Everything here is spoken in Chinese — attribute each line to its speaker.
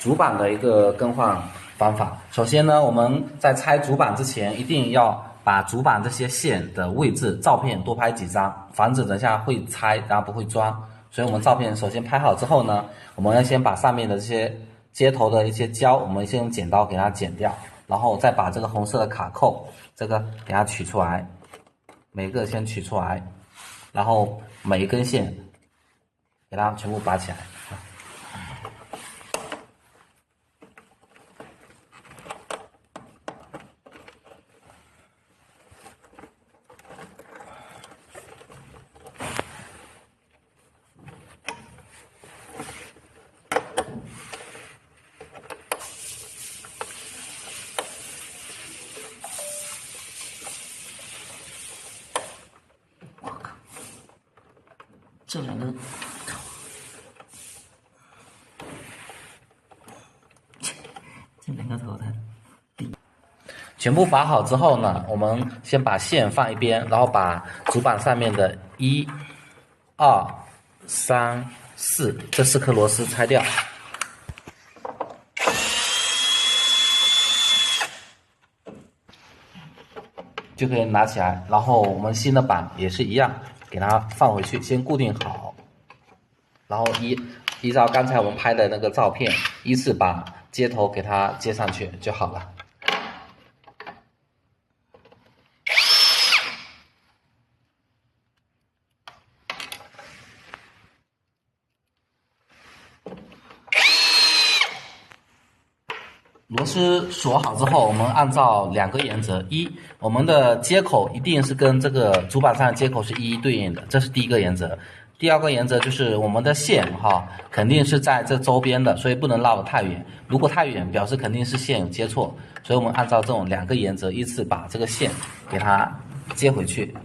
Speaker 1: 主板的一个更换方法。首先呢，我们在拆主板之前，一定要把主板这些线的位置照片多拍几张，防止等下会拆，然后不会装。所以我们照片首先拍好之后呢，我们要先把上面的这些接头的一些胶，我们先用剪刀给它剪掉，然后再把这个红色的卡扣这个给它取出来，每个先取出来，然后每一根线给它全部拔起来。
Speaker 2: 这两个，这两个头它
Speaker 1: 全部拔好之后呢，我们先把线放一边，然后把主板上面的1、2、3、4这4颗螺丝拆掉。就可以拿起来，然后我们新的板也是一样，给它放回去，先固定好，然后依照刚才我们拍的那个照片，依次把接头给它接上去就好了。螺丝锁好之后，我们按照2个原则：一，我们的接口一定是跟这个主板上的接口是一一对应的，这是第一个原则。第二个原则就是我们的线肯定是在这周边的，所以不能绕得太远。如果太远，表示肯定是线有接错，所以我们按照这种2个原则，依次把这个线给它接回去。